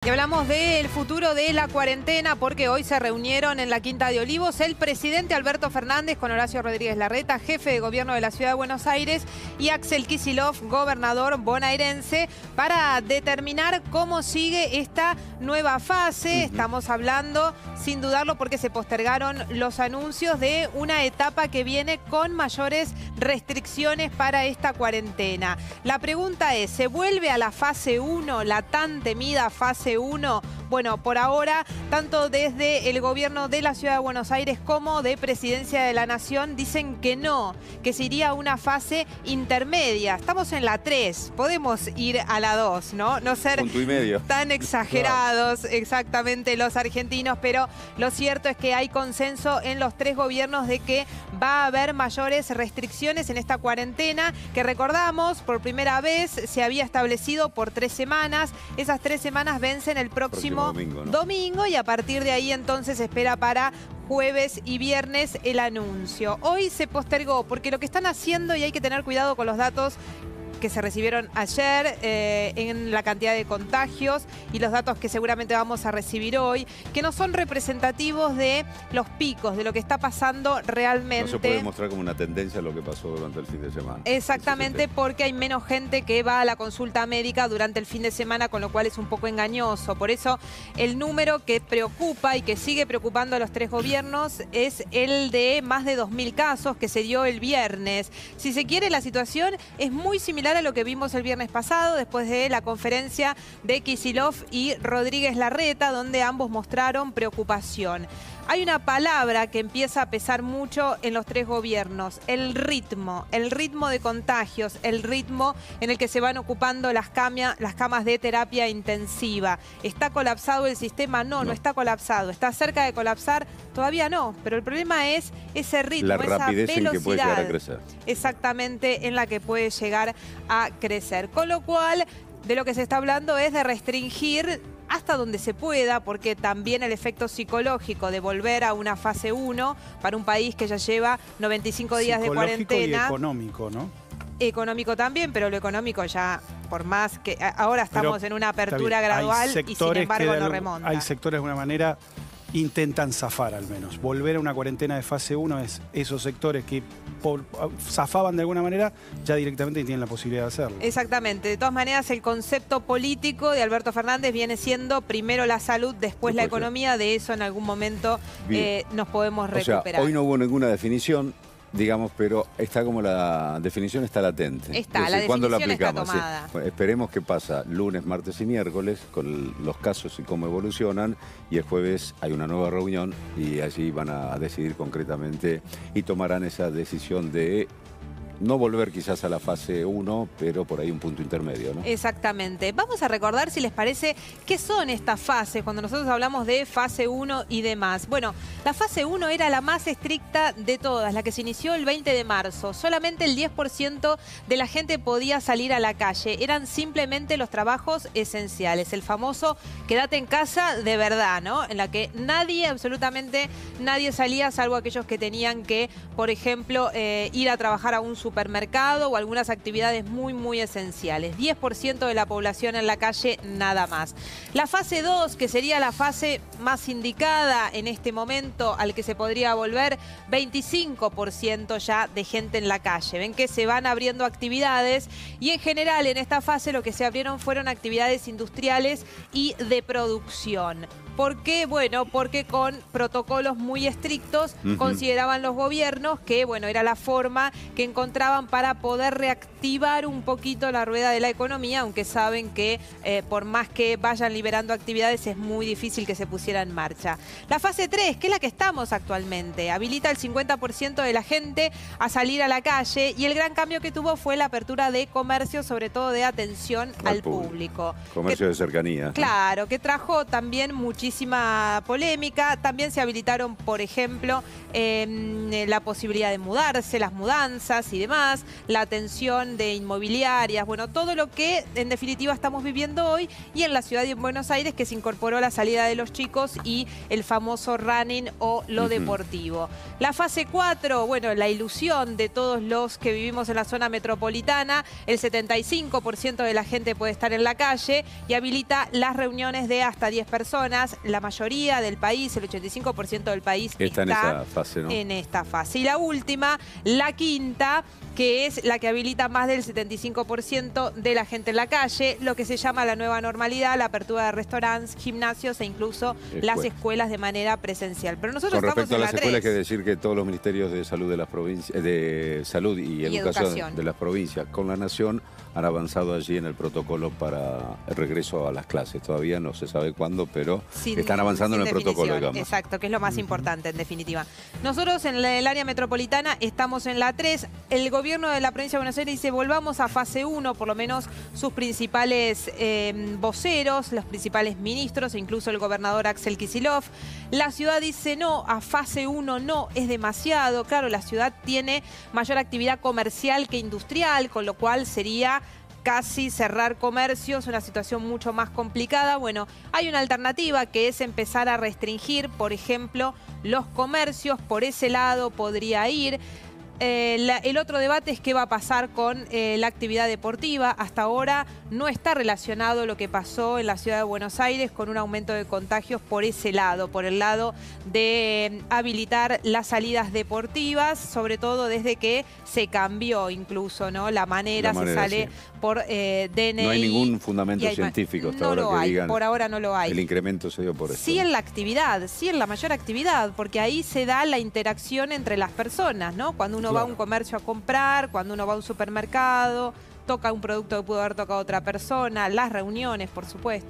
Y hablamos del futuro de la cuarentena porque hoy se reunieron en la Quinta de Olivos el presidente Alberto Fernández con Horacio Rodríguez Larreta, jefe de gobierno de la Ciudad de Buenos Aires, y Axel Kicillof, gobernador bonaerense, para determinar cómo sigue esta nueva fase. Estamos hablando, sin dudarlo, porque se postergaron los anuncios de una etapa que viene con mayores restricciones para esta cuarentena. La pregunta es, ¿se vuelve a la fase 1, la tan temida fase 1? Bueno, por ahora, tanto desde el gobierno de la Ciudad de Buenos Aires como de Presidencia de la Nación dicen que no, que se iría a una fase intermedia. Estamos en la 3, podemos ir a la 2, ¿no? No ser punto y medio tan exagerados exactamente los argentinos, pero lo cierto es que hay consenso en los tres gobiernos de que va a haber mayores restricciones en esta cuarentena, que recordamos, por primera vez se había establecido por 3 semanas. Esas 3 semanas vencen el próximo domingo, ¿no? Domingo, y a partir de ahí entonces se espera para jueves y viernes el anuncio. Hoy se postergó porque lo que están haciendo, y hay que tener cuidado con los datos que se recibieron ayer en la cantidad de contagios y los datos que seguramente vamos a recibir hoy, que no son representativos de los picos, de lo que está pasando realmente. No se puede mostrar como una tendencia lo que pasó durante el fin de semana. Exactamente, porque hay menos gente que va a la consulta médica durante el fin de semana, con lo cual es un poco engañoso. Por eso el número que preocupa y que sigue preocupando a los tres gobiernos es el de más de 2.000 casos que se dio el viernes. Si se quiere, la situación es muy similar a lo que vimos el viernes pasado, después de la conferencia de Kicillof y Rodríguez Larreta, donde ambos mostraron preocupación. Hay una palabra que empieza a pesar mucho en los tres gobiernos: el ritmo de contagios, el ritmo en el que se van ocupando las camas de terapia intensiva. ¿Está colapsado el sistema? No, no está colapsado. ¿Está cerca de colapsar? Todavía no, pero el problema es ese ritmo, la rapidez esa velocidad, en que puede llegar a crecer. Exactamente, en la que puede llegar a crecer. Con lo cual, de lo que se está hablando es de restringir hasta donde se pueda, porque también el efecto psicológico de volver a una fase 1 para un país que ya lleva 95 días de cuarentena. Y económico, ¿no? Económico también, pero lo económico ya, por más que ahora estamos en una apertura gradual y sin embargo no remonta. Hay sectores de alguna manera intentan zafar al menos. Volver a una cuarentena de fase 1 es esos sectores que zafaban de alguna manera, ya directamente tienen la posibilidad de hacerlo. Exactamente. De todas maneras, el concepto político de Alberto Fernández viene siendo primero la salud, después la economía. De eso en algún momento nos podemos recuperar. O sea, hoy no hubo ninguna definición, digamos, pero está como la definición está latente. Está, es decir, la definición ¿cuándo la aplicamos? está tomada. Sí. Bueno, esperemos qué pasa lunes, martes y miércoles con los casos y cómo evolucionan, y el jueves hay una nueva reunión y allí van a decidir concretamente y tomarán esa decisión de no volver quizás a la fase 1, pero por ahí un punto intermedio, ¿no? Exactamente. Vamos a recordar, si les parece, qué son estas fases cuando nosotros hablamos de fase 1 y demás. Bueno, la fase 1 era la más estricta de todas, la que se inició el 20 de marzo. Solamente el 10% de la gente podía salir a la calle. Eran simplemente los trabajos esenciales. El famoso quédate en casa de verdad, ¿no? En la que nadie, absolutamente nadie salía, salvo aquellos que tenían que, por ejemplo, ir a trabajar a un supermercado o algunas actividades muy esenciales. 10% de la población en la calle, nada más. La fase 2, que sería la fase más indicada en este momento al que se podría volver, 25% ya de gente en la calle. Ven que se van abriendo actividades y en general en esta fase lo que se abrieron fueron actividades industriales y de producción. ¿Por qué? Bueno, porque con protocolos muy estrictos consideraban los gobiernos que, bueno, era la forma que encontraban para poder reactivar un poquito la rueda de la economía, aunque saben que por más que vayan liberando actividades es muy difícil que se pusiera en marcha. La fase 3, que es la que estamos actualmente, habilita el 50% de la gente a salir a la calle, y el gran cambio que tuvo fue la apertura de comercio, sobre todo de atención al público. Comercio de cercanía. Claro, que trajo también muchísimo muchísima polémica. También se habilitaron, por ejemplo, la posibilidad de mudarse, las mudanzas y demás, la atención de inmobiliarias, bueno, todo lo que en definitiva estamos viviendo hoy, y en la ciudad de Buenos Aires, que se incorporó la salida de los chicos y el famoso running o lo deportivo. La fase 4, bueno, la ilusión de todos los que vivimos en la zona metropolitana, el 75% de la gente puede estar en la calle y habilita las reuniones de hasta 10 personas. La mayoría del país, el 85% del país está en esa fase, ¿no? En esta fase. Y la última, la quinta, que es la que habilita más del 75% de la gente en la calle, lo que se llama la nueva normalidad, la apertura de restaurantes, gimnasios e incluso las escuelas de manera presencial. Pero nosotros con respecto a las escuelas, hay que 3. decir que todos los ministerios de salud de las provincias, de salud y educación de las provincias con la nación han avanzado allí en el protocolo para el regreso a las clases. Todavía no se sabe cuándo, pero están avanzando en el protocolo, digamos. Exacto, que es lo más importante en definitiva. Nosotros en el área metropolitana estamos en la 3. El gobierno de la provincia de Buenos Aires dice volvamos a fase 1, por lo menos sus principales voceros, los principales ministros e incluso el gobernador Axel Kicillof. La ciudad dice no, a fase 1 no, es demasiado. Claro, la ciudad tiene mayor actividad comercial que industrial, con lo cual sería casi cerrar comercios, una situación mucho más complicada. Bueno, hay una alternativa que es empezar a restringir, por ejemplo, los comercios. Por ese lado podría ir. El otro debate es qué va a pasar con la actividad deportiva. Hasta ahora no está relacionado lo que pasó en la ciudad de Buenos Aires con un aumento de contagios por ese lado, por el lado de habilitar las salidas deportivas, sobre todo desde que se cambió incluso, ¿no? La manera se sale por DNI. No hay ningún fundamento científico hasta ahora que digan. Por ahora no lo hay. El incremento se dio por eso. Sí en la actividad, sí en la mayor actividad, porque ahí se da la interacción entre las personas, ¿no? Cuando uno va a un comercio a comprar, cuando uno va a un supermercado, toca un producto que pudo haber tocado otra persona, las reuniones, por supuesto.